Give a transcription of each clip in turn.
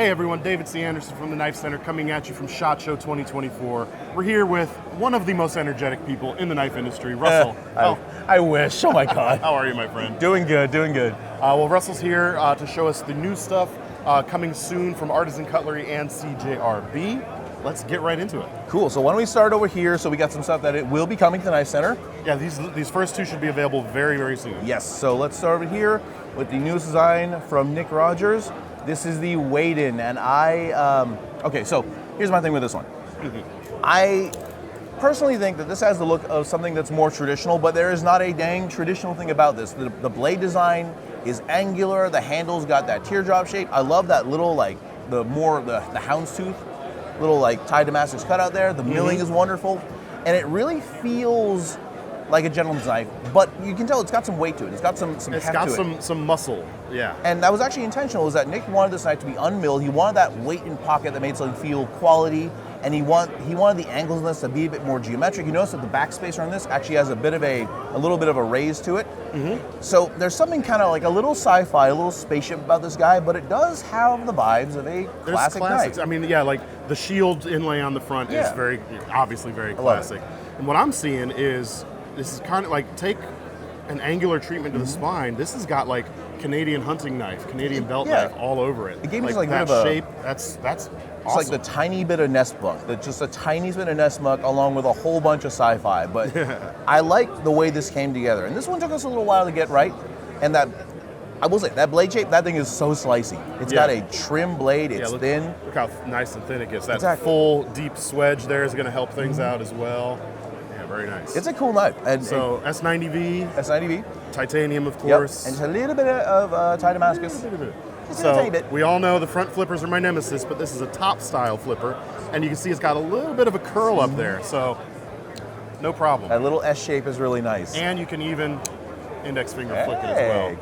Hey everyone, David C. Anderson from the KnifeCenter coming at you from SHOT Show 2024. We're here with one of the most energetic people in the knife industry, Russel. I wish. Oh my God. How are you, my friend? Doing good, doing good. Well, Russell's here to show us the new stuff coming soon from ArtisanCutlery and CJRB. Let's get right into it. Cool. So why don't we start over here? So we got some stuff that it will be coming to the KnifeCenter. Yeah, these first two should be available very, very soon. Yes. So let's start over here with the newest design from Nick Rogers. This is the Wade-In, and okay, so here's my thing with this one. I personally think that this has the look of something that's more traditional, but there is not a dang traditional thing about this. The blade design is angular, the handle's got that teardrop shape. I love that little, like, the houndstooth, little, like, tie Damascus cutout there. The milling is wonderful, and it really feels like a gentleman's knife, but you can tell it's got some weight to it. It's got some heft to it. It's got some muscle, yeah. And that was actually intentional, is that Nick wanted this knife to be unmilled. He wanted that weight in pocket that made something feel quality, and he wanted the angles in this to be a bit more geometric. You notice that the backspacer on this actually has a little bit of a raise to it. So there's something kind of like a little sci-fi, a little spaceship about this guy, but it does have the vibes of a classic knife. I mean, yeah, like the shield inlay on the front is obviously very classic. And what I'm seeing is, this is kind of like, take an angular treatment to the spine. This has got like Canadian hunting knife, Canadian belt knife all over it. It gave me like that shape. That's awesome. It's like the tiny bit of nest buck, just a tiny bit of nest buck along with a whole bunch of sci-fi. But I like the way this came together. And this one took us a little while to get right. And that, I will say, that blade shape, that thing is so slicey. It's got a trim blade, it's thin. Look how nice and thin it gets. That full deep swedge there is going to help things out as well. Very nice. It's a cool knife. And so S90V, titanium, of course. And it's a little bit of tie Damascus. So we all know the front flippers are my nemesis, but this is a top style flipper, and you can see it's got a little bit of a curl up there, so no problem. That little S shape is really nice. And you can even index finger flick it as well.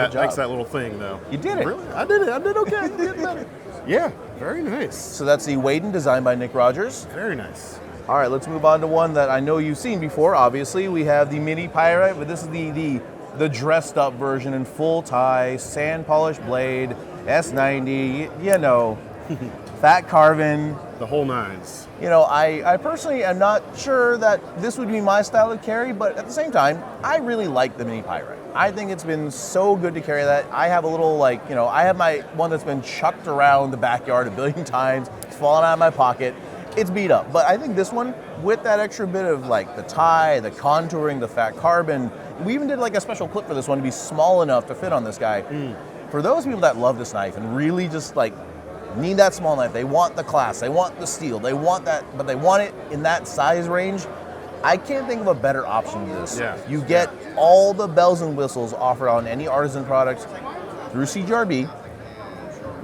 Thanks to that little thing, though. You did it. Really? I did it. I did okay. I'm getting better. Yeah, very nice. So that's the Wade-In designed by Nick Rogers. Very nice. All right, let's move on to one that I know you've seen before. Obviously, we have the Mini Pyrite, but this is the dressed up version in full tie, sand polished blade, S90, you know, fat carbon. The whole nines. You know, I personally am not sure that this would be my style of carry, but at the same time, I really like the Mini Pyrite. I think it's been so good to carry that. I have a little, I have my one that's been chucked around the backyard a billion times. It's fallen out of my pocket. It's beat up, but I think this one, with that extra bit of like the tie, the contouring, the fat carbon, we even did like a special clip for this one to be small enough to fit on this guy. For those people that love this knife and really just like need that small knife, they want the class, they want the steel, they want that, but they want it in that size range, I can't think of a better option than this. You get all the bells and whistles offered on any Artisan product through CJRB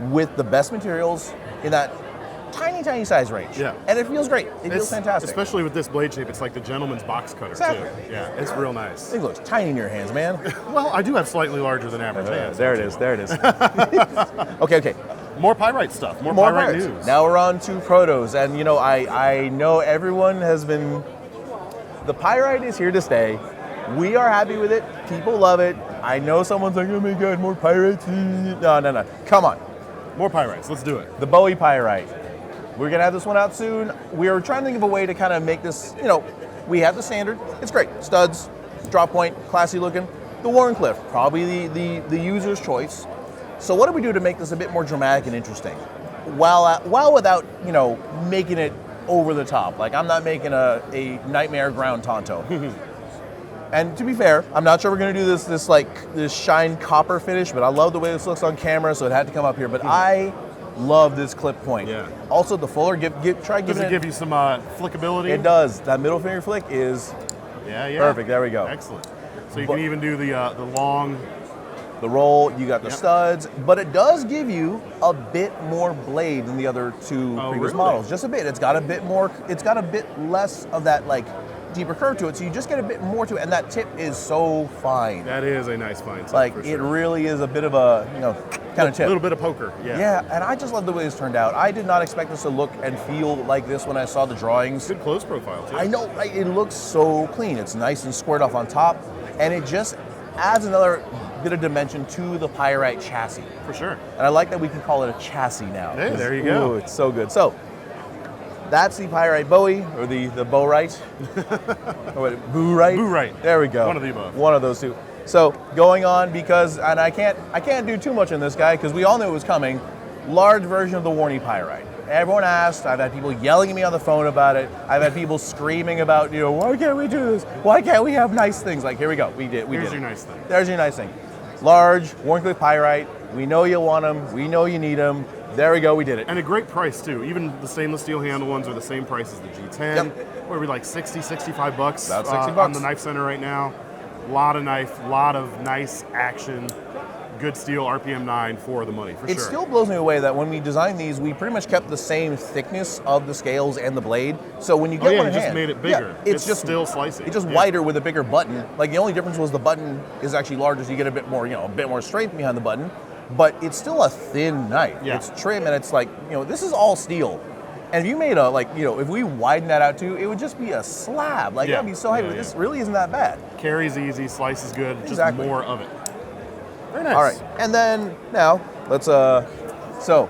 with the best materials in that tiny size range. And it feels great. It feels fantastic. Especially with this blade shape, it's like the gentleman's box cutter too. Yeah, it's real nice. It looks tiny in your hands, man. Well, I do have slightly larger than average hands. There it is. Okay. More Pyrite stuff. More Pyrite news. Now we're on to protos, and you know, I know everyone has been. The Pyrite is here to stay. We are happy with it. People love it. I know someone's like, oh my God, more Pyrites. No. Come on. More Pyrites. Let's do it. The Bowie Pyrite. We're going to have this one out soon. We are trying to think of a way to kind of make this, we have the standard. It's great. Studs, drop point, classy looking. The Wharncliffe, probably the user's choice. So what do we do to make this a bit more dramatic and interesting? While without, making it over the top. Like, I'm not making a Nightmare ground Tonto. And to be fair, I'm not sure we're going to do this shine copper finish, but I love the way this looks on camera, so it had to come up here. But I love this clip point. Also, the fuller, does it give you some flickability? It does. That middle finger flick is perfect. There we go. Excellent. So you can even do the long, the roll. You got the studs, but it does give you a bit more blade than the other two previous models. Just a bit. It's got a bit more. It's got a bit less of that deeper curve to it, so you just get a bit more to it, and that tip is so fine. That is a nice fine tip. Like, it really is a bit of a, kind of tip. A little bit of poker, Yeah, and I just love the way this turned out. I did not expect this to look and feel like this when I saw the drawings. Good close profile, too. I know, it looks so clean. It's nice and squared off on top, and it just adds another bit of dimension to the Pyrite chassis. For sure. And I like that we can call it a chassis now. Hey, there you go. Ooh, it's so good. So that's the Pyrite Bowie, or the Bowrite. Boo-Rite? Boo-Rite. There we go. One of the above. One of those two. So going on, because, and I can't do too much in this guy because we all knew it was coming, large version of the Warney Pyrite. Everyone asked, I've had people yelling at me on the phone about it. I've had people screaming about, why can't we do this? Why can't we have nice things? Like, here we go, we did Here's it. your nice thing. There's your nice thing. Large, Wharncliffe Pyrite, we know you want them, we know you need them. There we go, we did it. And a great price too. Even the stainless steel handle ones are the same price as the G10. Yep. What are we, like 60, 65 bucks? About 60 bucks. On the KnifeCenter right now. Lot of knife, lot of nice action. Good steel, RPM 9 for the money, for sure. It still blows me away that when we designed these, we pretty much kept the same thickness of the scales and the blade. So when you get one in just hand, made it bigger. It's just still slicey. It's just wider with a bigger button. Like the only difference was the button is actually larger, so you get a bit more, a bit more strength behind the button. But it's still a thin knife. Yeah. It's trim, and it's like, this is all steel. And if you made if we widen that out too, it would just be a slab. Like, that'd be so heavy. But this really isn't that bad. Carries easy, slices good, Exactly. just more of it. Very nice. All right, and then now let's so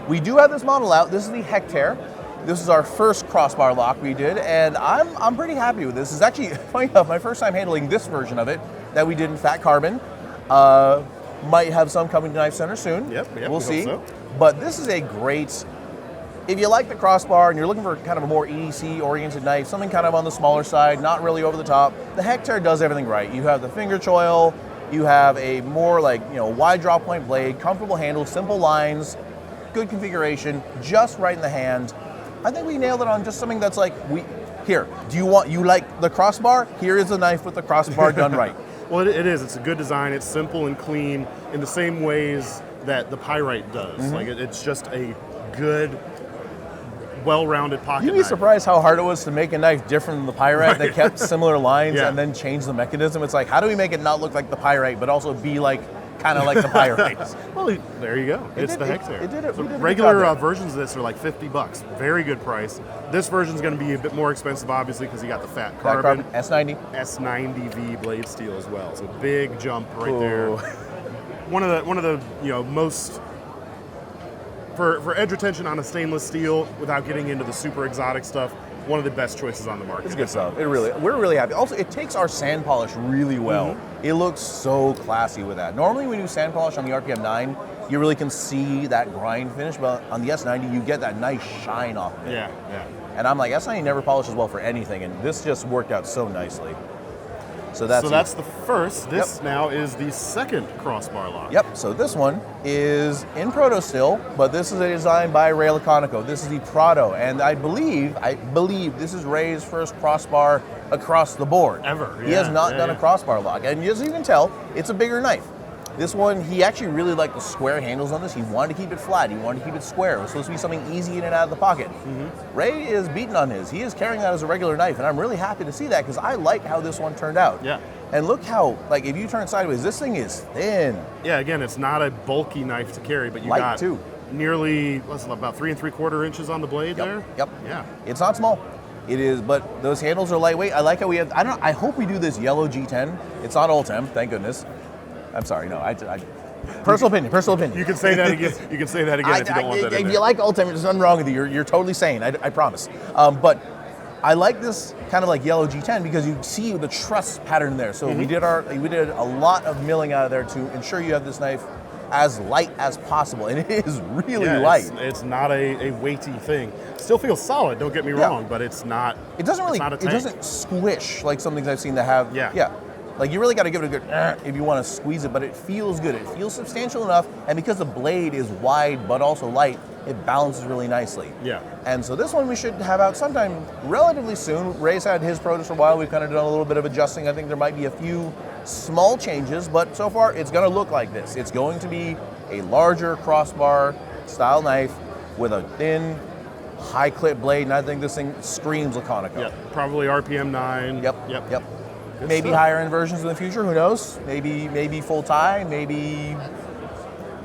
we do have this model out. This is the Hectare. This is our first crossbar lock we did, and I'm pretty happy with this. This is actually, funny enough, my first time handling this version of it that we did in fat carbon. Might have some coming to KnifeCenter soon. Yep, we'll see. So. But this is a great. If you like the crossbar and you're looking for kind of a more EDC-oriented knife, something kind of on the smaller side, not really over the top, the Hectare does everything right. You have the finger choil. You have a more wide draw point blade, comfortable handle, simple lines, good configuration, just right in the hand. I think we nailed it on just something that's like, you like the crossbar? Here is a knife with the crossbar done right. Well, it is. It's a good design. It's simple and clean in the same ways that the Pyrite does. Mm-hmm. Like it's just a good, well-rounded pocket You'd be knife. surprised how hard it was to make a knife different than the Pyrite that kept similar lines and then changed the mechanism. It's like, how do we make it not look like the Pyrite, but also be kind of like the Pyrite? Well, there you go. It's the Hectare. It did it. So We did a good regular job there. versions of this are like $50. Very good price. This version is going to be a bit more expensive, obviously, because you got the fat carbon S90. S90V blade steel as well. So big jump right there. Ooh. One of the most for edge retention on a stainless steel without getting into the super exotic stuff. One of the best choices on the market. It's good stuff. We're really happy. Also, it takes our sand polish really well. Mm-hmm. It looks so classy with that. Normally, when you do sand polish on the RPM 9, you really can see that grind finish, but on the S90, you get that nice shine off of it. Yeah. And I'm like, S90 never polishes well for anything, and this just worked out so nicely. So that's the first. This now is the second crossbar lock. Yep, so this one is in proto still, but this is a design by Ray Laconico. This is the Prado, and I believe this is Ray's first crossbar across the board. Ever. He has not done a crossbar lock, and as you can tell, it's a bigger knife. This one, he actually really liked the square handles on this. He wanted to keep it flat. He wanted to keep it square. It was supposed to be something easy in and out of the pocket. Mm-hmm. Ray is beaten on his. He is carrying that as a regular knife, and I'm really happy to see that because I like how this one turned out. Yeah. And look how, if you turn sideways, this thing is thin. Yeah, again, it's not a bulky knife to carry, but you Light got too. Nearly, about 3 3/4 inches on the blade there? Yep. Yeah. It's not small. It is, but those handles are lightweight. I like how we have, I hope we do this yellow G10. It's not Ultem, thank goodness. I'm sorry, no, personal opinion. You can say that again. You can say that again if you don't want that in If there. you like Ultem, there's nothing wrong with you. You're totally sane, I promise. But I like this kind of like yellow G10 because you see the truss pattern there. So we did a lot of milling out of there to ensure you have this knife as light as possible, and it is really light. It's not a weighty thing. Still feels solid. Don't get me wrong, but it's not. It doesn't really. It doesn't squish like some things I've seen that have. Yeah. Like you really got to give it a good if you want to squeeze it, but it feels good. It feels substantial enough, and because the blade is wide but also light, it balances really nicely. Yeah. And so this one we should have out sometime relatively soon. Ray's had his protos for a while. We've kind of done a little bit of adjusting. I think there might be a few small changes, but so far it's going to look like this. It's going to be a larger crossbar style knife with a thin, high clip blade, and I think this thing screams Laconico. Yeah, probably RPM 9. Yep. Good maybe stuff. higher end versions in the future. Who knows? Maybe full tie. Maybe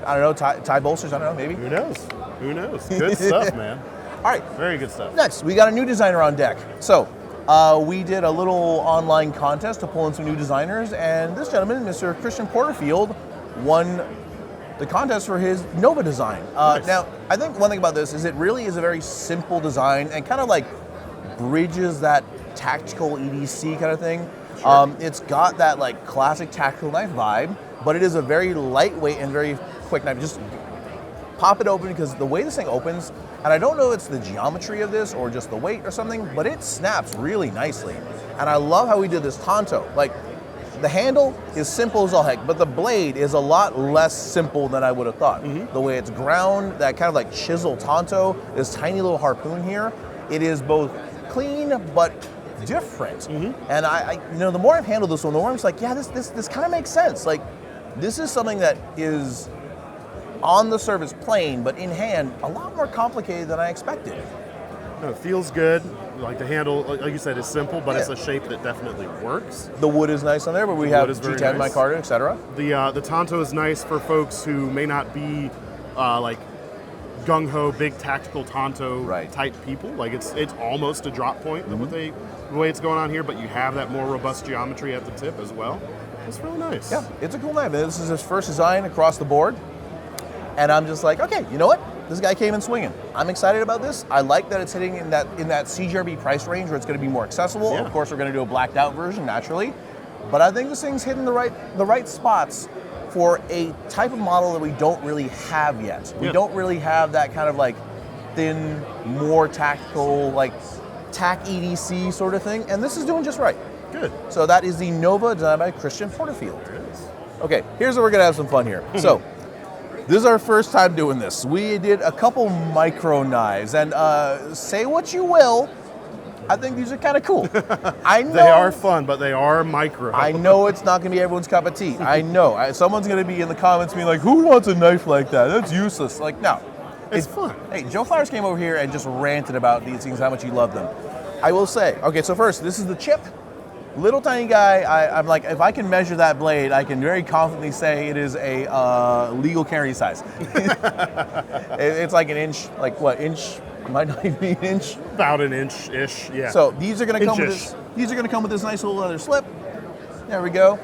I don't know. Tie bolsters. I don't know. Maybe. Who knows? Good stuff, man. All right. Very good stuff. Next, we got a new designer on deck. So we did a little online contest to pull in some new designers, and this gentleman, Mr. Christian Porterfield, won the contest for his Nova design. Nice. Now, I think one thing about this is it really is a very simple design and kind of like bridges that tactical EDC kind of thing. Sure. It's got that like classic tactical knife vibe, but it is a very lightweight and very quick knife. Just pop it open, because the way this thing opens, and I don't know if it's the geometry of this or just the weight or something, but it snaps really nicely. And I love how we did this tanto. Like, the handle is simple as all heck, but the blade is a lot less simple than I would have thought. The way it's ground, that kind of like chisel tanto, this tiny little harpoon here, it is both clean but different. And I the more I've handled this one, the more I'm just like, yeah, this kind of makes sense. Like, this is something that is on the surface plain, but in hand, a lot more complicated than I expected. No, it feels good. Like the handle, like you said, is simple, but it's a shape that definitely works. The wood is nice on there, but we have G10 nice. micarta, etc. The Tanto is nice for folks who may not be like gung-ho, big tactical Tanto type people. Like it's almost a drop point with the way it's going on here, but you have that more robust geometry at the tip as well. It's really nice. Yeah, it's a cool knife. This is his first design across the board, and I'm just like, okay, you know what? This guy came in swinging. I'm excited about this. I like that it's hitting in that CJRB price range where it's going to be more accessible. Yeah. Of course, we're going to do a blacked out version naturally, but I think this thing's hitting the right spots for a type of model that we don't really have yet. We don't really have that kind of like thin, more tactical, like tack EDC sort of thing, and this is doing just right. Good. So that is the Nova designed by Christian Porterfield. Okay, here's where we're going to have some fun here. So. This is our first time doing this. We did a couple micro knives, and say what you will, I think these are kind of cool. I know they are fun, but they are micro. I know it's not going to be everyone's cup of tea. I know. Someone's going to be in the comments being like, "Who wants a knife like that? That's useless." Like, no, it's fun. Hey, Joe Flowers came over here and just ranted about these things, how much he loved them. I will say, okay, so first, this is the chip. Little tiny guy, I'm like, if I can measure that blade, I can very confidently say it is a legal carry size. It's like an inch, like what, inch? Might not even be an inch. About an inch-ish, yeah. So these are going to come with this. These are going to come with this nice little leather slip. There we go.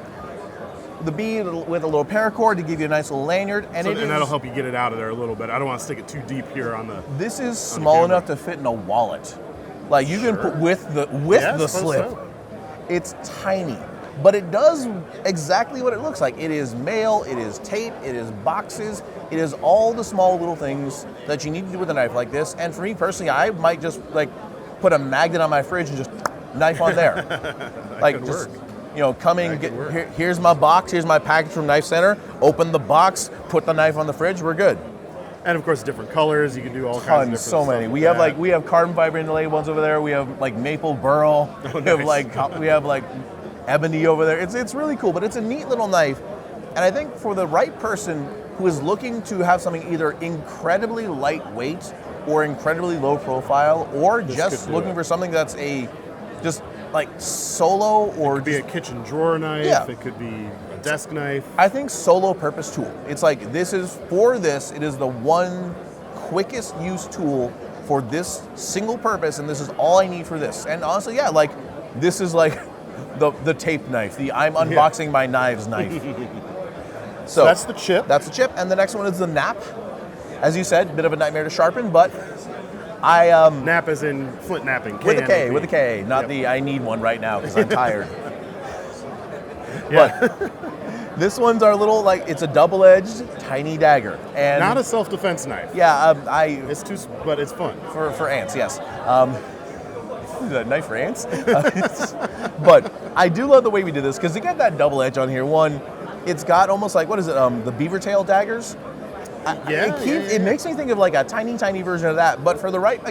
The bead with a little paracord to give you a nice little lanyard, and that'll help you get it out of there a little bit. I don't want to stick it too deep here on the. This is small enough to fit in a wallet. Like you can put with the slip. So. It's tiny, but it does exactly what it looks like. It is mail, it is tape, it is boxes, it is all the small little things that you need to do with a knife like this. And for me personally, I might just like put a magnet on my fridge and just knife on there. Like just, here's my box, here's my package from KnifeCenter, open the box, put the knife on the fridge, we're good. And of course, different colors. You can do all kinds of different so many. We have carbon fiber inlaid ones over there. We have like maple burl. Oh, nice. We have like ebony over there. It's really cool, but it's a neat little knife. And I think for the right person who is looking to have something either incredibly lightweight or incredibly low profile, or just looking for something that's just like solo, or it could be a kitchen drawer knife. Yeah. It could be a desk knife. I think solo purpose tool. It's like it is the one quickest use tool for this single purpose, and this is all I need for this. And honestly, yeah, like this is like the tape knife, the I'm unboxing my knives knife. So that's the chip. That's the chip, and the next one is the nap. As you said, a bit of a nightmare to sharpen, but I nap as in flint napping. With a K, not the I need one right now because I'm tired. Yeah. But this one's our little, like, it's a double-edged tiny dagger, and not a self-defense knife. Yeah, but it's fun for ants. Yes. Is that a knife for ants? But I do love the way we did this because to get that double edge on here, one, it's got almost like, what is it? The beaver tail daggers. It makes me think of like a tiny version of that. But for the right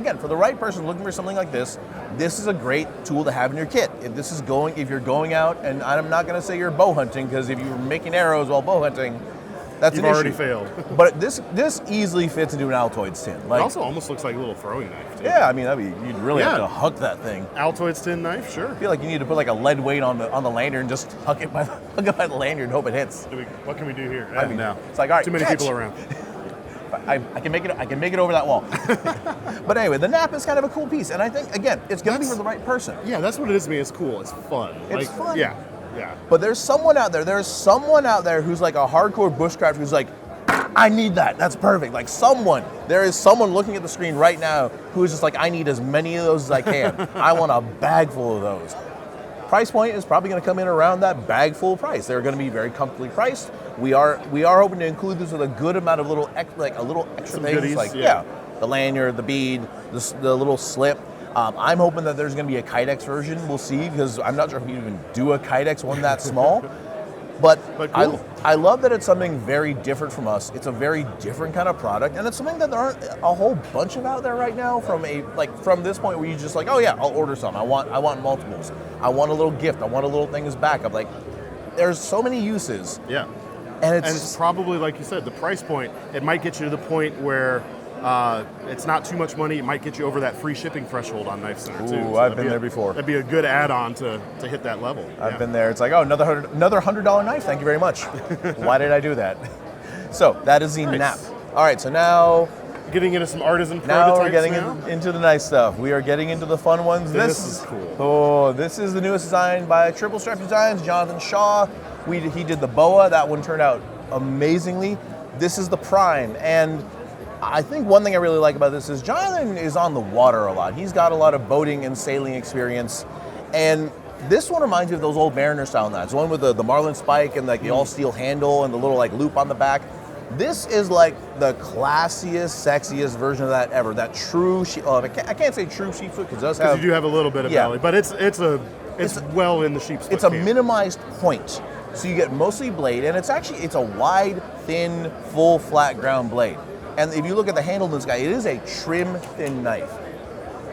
person looking for something like this is a great tool to have in your kit. If you're going out, and I'm not going to say you're bow hunting, because if you're making arrows while bow hunting, that's You've an issue. already failed. But this easily fits into an Altoids tin. Like, it also almost looks like a little throwing knife too. Yeah, I mean you'd really have to huck that thing. Altoids tin knife, sure. I feel like you need to put like a lead weight on the lanyard and just huck it by the lanyard and hope it hits. What can we do here? I mean, no. It's like, all right, too many people around. I can make it over that wall. But anyway, the nap is kind of a cool piece, and I think again, it's going to be for the right person. Yeah, that's what it is to me. It's cool. It's fun. It's fun. Yeah, yeah. But there's someone out there who's like a hardcore bushcrafter who's like, I need that. That's perfect. Like there is someone looking at the screen right now who is just like, I need as many of those as I can. I want a bag full of those. Price point is probably going to come in around that bag full price. They're going to be very comfortably priced. We are hoping to include this with a good amount of little extra Some things, goodies, like the lanyard, the bead, the little slip. I'm hoping that there's going to be a Kydex version. We'll see, because I'm not sure if you even do a Kydex one that small. But cool. I love that it's something very different from us. It's a very different kind of product, and it's something that there aren't a whole bunch of out there right now. From this point where you just like, oh yeah, I'll order some. I want multiples. I want a little gift. I want a little thing as backup. Like, there's so many uses. Yeah, and it's probably, like you said, the price point. It might get you to the point where it's not too much money. It might get you over that free shipping threshold on KnifeCenter too. Ooh, so I've been there before. That'd be a good add-on to hit that level. I've been there. It's like, oh, another $100 knife. Thank you very much. Why did I do that? So that is the nap. All right, so now getting into some artisan now prototypes. We're getting into the nice stuff. We are getting into the fun ones. This is cool. Oh, this is the newest design by Triple Stripe Designs, Jonathan Shaw. He did the boa. That one turned out amazingly. This is the prime, and I think one thing I really like about this is Jonathan is on the water a lot. He's got a lot of boating and sailing experience, and this one reminds me of those old Mariner style knives. The one with the marlin spike and like the all steel handle and the little like loop on the back. This is like the classiest, sexiest version of that ever. That true, I can't say true sheepsfoot because it does have. You do have a little bit of belly, but it's well in the sheepsfoot. It's a minimized point, so you get mostly blade, and it's a wide, thin, full, flat ground blade. And if you look at the handle of this guy, it is a trim, thin knife.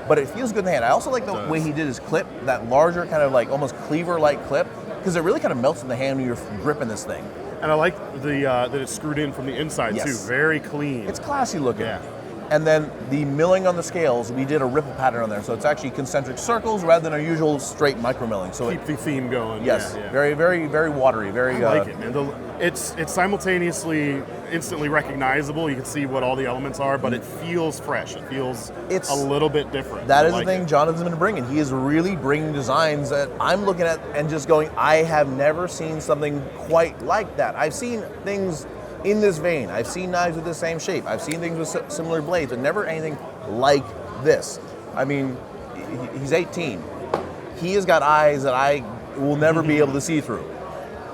But it feels good in the hand. I also like the way he did his clip, that larger kind of like almost cleaver-like clip, because it really kind of melts in the hand when you're gripping this thing. And I like that it's screwed in from the inside too. Very clean. It's classy looking. Yeah. And then the milling on the scales, we did a ripple pattern on there, so it's actually concentric circles rather than our usual straight micro milling. So keep the theme going. Yes, yeah. Very, very, very watery. Very. I like it, man. It's simultaneously instantly recognizable. You can see what all the elements are, but it feels fresh. It feels a little bit different. That is the thing Jonathan's been bringing. He is really bringing designs that I'm looking at and just going, I have never seen something quite like that. I've seen things in this vein. I've seen knives with the same shape. I've seen things with similar blades, but never anything like this. I mean, he's 18. He has got eyes that I will never be able to see through.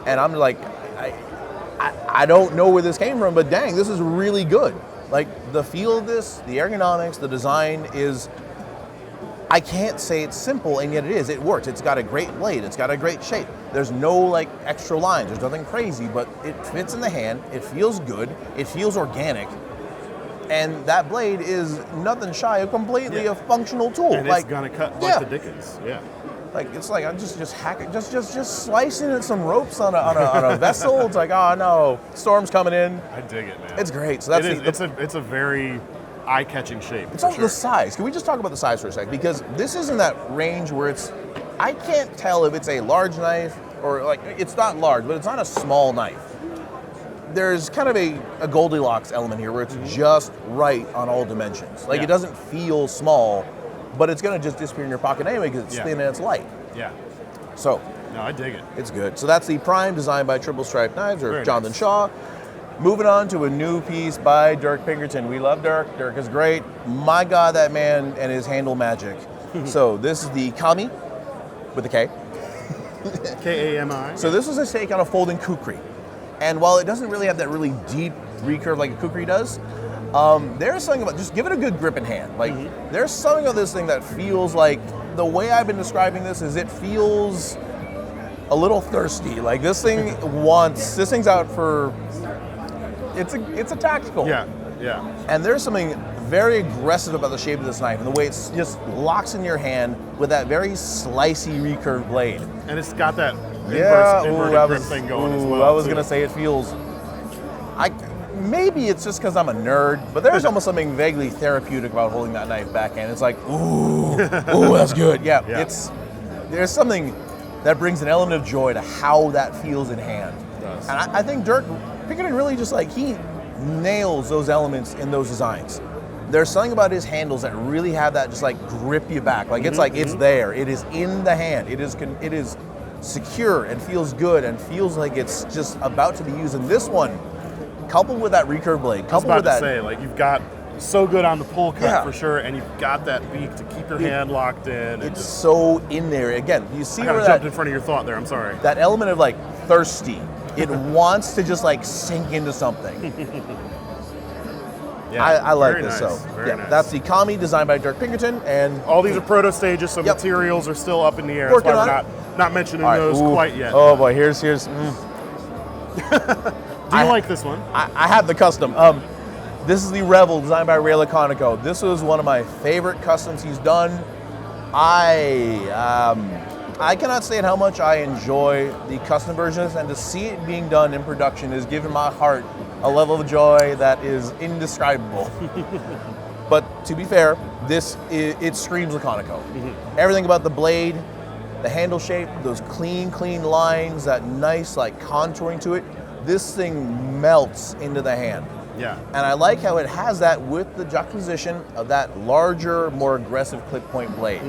And I'm like, I don't know where this came from, but dang, this is really good. Like, the feel of this, the ergonomics, the design is, I can't say it's simple, and yet it is. It works. It's got a great blade. It's got a great shape. There's no like extra lines. There's nothing crazy, but it fits in the hand. It feels good. It feels organic. And that blade is nothing shy of completely a functional tool. And it's gonna cut like the Dickens. Yeah. Like, it's like I'm just hacking, just slicing at some ropes on a vessel. It's like, oh no, storm's coming in. I dig it, man. It's great. So that's it's a very eye-catching shape. It's also the size. Can we just talk about the size for a second? Because this is in that range where I can't tell if it's a large knife or like, it's not large, but it's not a small knife. There's kind of a Goldilocks element here where it's just right on all dimensions. Like, it doesn't feel small, but it's going to just disappear in your pocket anyway because it's thin and it's light. Yeah. So. No, I dig it. It's good. So that's the Prime, designed by Triple Stripe Knives, or Very Jonathan nice. Shaw. Moving on to a new piece by Dirk Pinkerton. We love Dirk. Dirk is great. My God, that man and his handle magic. So this is the Kami, with a K. Kami. So this is a take on a folding kukri. And while it doesn't really have that really deep recurve like a kukri does, there's something about, just give it a good grip in hand. Like, there's something about this thing that feels like, the way I've been describing this is it feels a little thirsty. Like, this thing's out for, it's a tactical. Yeah, yeah. And there's something very aggressive about the shape of this knife and the way it just locks in your hand with that very slicey recurve blade. And it's got that inverted grip thing going as well. I was going to say it feels, maybe it's just because I'm a nerd, but there's almost something vaguely therapeutic about holding that knife backhand. It's like, ooh, that's good. Yeah, there's something that brings an element of joy to how that feels in hand. It does. And I think Dirk Pinkerton really just like, nails those elements in those designs. There's something about his handles that really have that just like grip you back. Like it's like it's there. It is in the hand. It is secure and feels good and feels like it's just about to be used. And this one, coupled with that recurve blade, coupled with that, like you've got so good on the pull cut for sure, and you've got that beak to keep your hand locked in. It's so in there. Again, you see where jumped in front of your thought there. I'm sorry. That element of like thirsty. It wants to just like sink into something. I like this. Nice. So Nice. That's the Kami designed by Dirk Pinkerton, and all these are proto stages, so materials are still up in the air. That's why we're not mentioning those quite yet. Oh boy, here's. Do you like this one? I have the custom. This is the Revel designed by Ray Laconico. This was one of my favorite customs he's done. I cannot state how much I enjoy the custom versions, and to see it being done in production has given my heart a level of joy that is indescribable. But to be fair, it screams Laconico. Everything about the blade, the handle shape, those clean lines, that nice like contouring to it, this thing melts into the hand. Yeah. And I like how it has that with the juxtaposition of that larger, more aggressive clip point blade.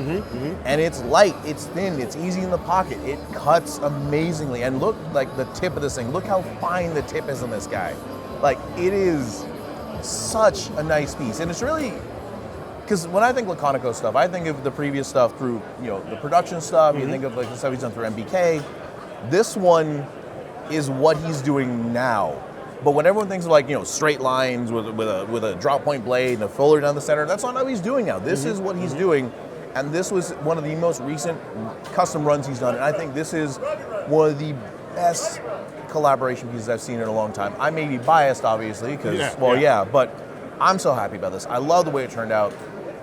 And it's light, it's thin, it's easy in the pocket. It cuts amazingly. And look like the tip of this thing. Look how fine the tip is on this guy. Like it is such a nice piece. And it's really, because when I think Laconico stuff, I think of the previous stuff through, the production stuff. You think of like the stuff he's done through MBK. This one is what he's doing now. But when everyone thinks of like, straight lines with a drop point blade and a fuller down the center, that's not how he's doing now. This is what he's doing. And this was one of the most recent custom runs he's done. And I think this is one of the best collaboration pieces I've seen in a long time. I may be biased, obviously, because, but I'm so happy about this. I love the way it turned out.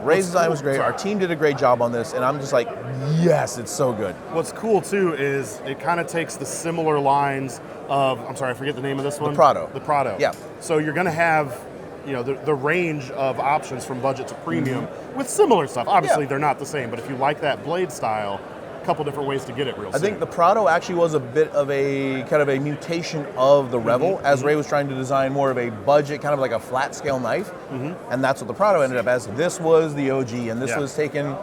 Ray's design was great. Our team did a great job on this, and I'm just like, yes, it's so good. What's cool, too, is it kind of takes the similar lines of, I'm sorry, I forget the name of this one. The Prado. The Prado. Yeah. So you're going to have, the range of options from budget to premium with similar stuff. Obviously, they're not the same, but if you like that blade style, a couple different ways to get it real soon. I think the Prado actually was a bit of a kind of a mutation of the Revel, as Ray was trying to design more of a budget, kind of like a flat scale knife, and that's what the Prado ended up as. This was the OG, and this was taken.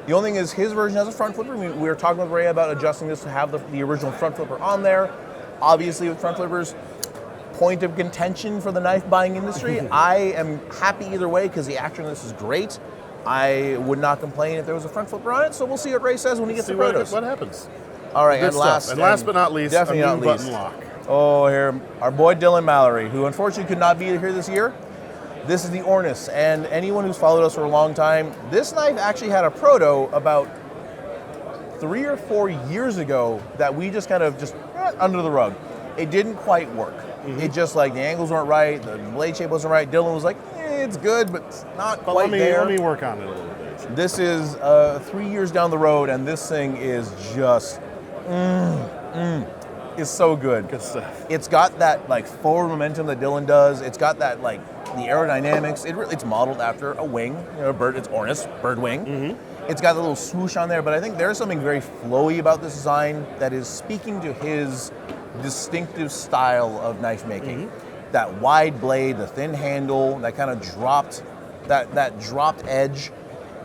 The only thing is, his version has a front flipper. We were talking with Ray about adjusting this to have the original front flipper on there. Obviously, with front flippers, point of contention for the knife buying industry. I am happy either way because the action on this is great. I would not complain if there was a front flipper on it, so we'll see what Ray says when he gets the protos. What happens. All right, and last but not least, definitely a new not button lock. Oh, here, our boy Dylan Mallory, who unfortunately could not be here this year. This is the Ornis, and anyone who's followed us for a long time, this knife actually had a proto about 3 or 4 years ago that we just kind of under the rug. It didn't quite work. It just like the angles weren't right, the blade shape wasn't right. Dylan was like, it's good, but it's not quite there. Let me work on it a little bit. This is 3 years down the road, and this thing is just, it's so good. Good stuff. It's got that like forward momentum that Dylan does. It's got that like the aerodynamics. It's modeled after a wing, bird. It's Ornis, bird wing. It's got a little swoosh on there, but I think there's something very flowy about this design that is speaking to his distinctive style of knife making. That wide blade, the thin handle, that kind of dropped, that dropped edge,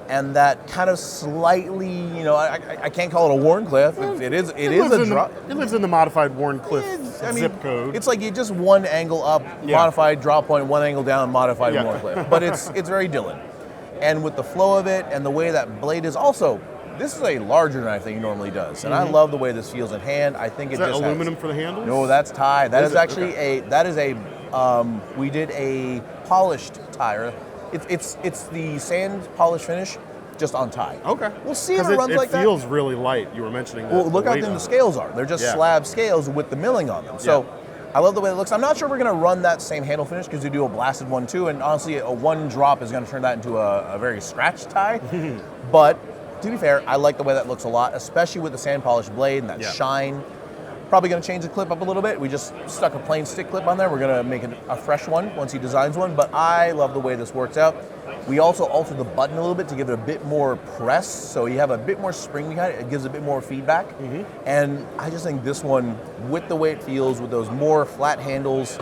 and that kind of slightly, I can't call it a Warncliffe. It is a drop. It lives in the modified Warncliffe zip code. It's like you just one angle up, modified drop point, one angle down, modified Warncliffe. But it's very Dylan. And with the flow of it and the way that blade is also, this is a larger knife than he normally does. And I love the way this feels in hand. I think is that aluminum for the handles? No, that's tie. That is actually we did a polished tire. It's the sand polish finish just on tie. Okay. We'll see if it runs like that. It feels really light. You were mentioning that. Well, look how thin the scales are. They're just slab scales with the milling on them. So I love the way it looks. I'm not sure we're going to run that same handle finish because we do a blasted one too. And honestly, a one drop is going to turn that into a very scratched tie. But to be fair, I like the way that looks a lot, especially with the sand polished blade and that shine. Probably going to change the clip up a little bit. We just stuck a plain stick clip on there. We're going to make it a fresh one once he designs one. But I love the way this works out. We also altered the button a little bit to give it a bit more press. So you have a bit more spring behind it. It gives a bit more feedback. And I just think this one, with the way it feels, with those more flat handles,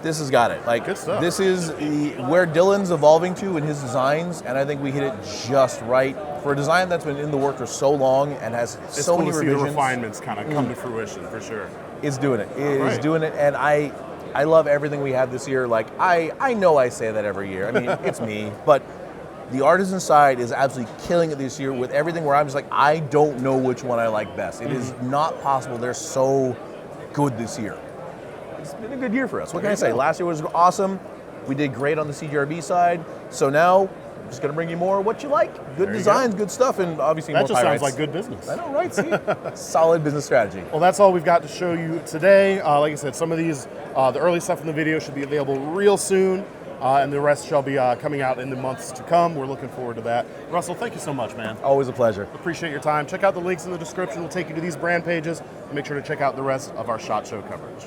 this has got it. Like, good stuff. This is where Dylan's evolving to in his designs, and I think we hit it just right for a design that's been in the work for so long and has so many revisions. The refinements kind of come to fruition for sure. It's doing it. It is doing it, and I love everything we have this year. Like, I know I say that every year. I mean, it's me, but the artisan side is absolutely killing it this year with everything where I'm just like, I don't know which one I like best. It is not possible. They're so good this year. It's been a good year for us. What can I say? Last year was awesome. We did great on the CJRB side. So now, I'm just going to bring you more of what you like. Good designs, good stuff, and obviously more That just sounds like good business. I know, right? See? Solid business strategy. Well, that's all we've got to show you today. Like I said, some of these, the early stuff in the video should be available real soon, and the rest shall be coming out in the months to come. We're looking forward to that. Russell, thank you so much, man. Always a pleasure. Appreciate your time. Check out the links in the description. We'll take you to these brand pages, and make sure to check out the rest of our SHOT Show coverage.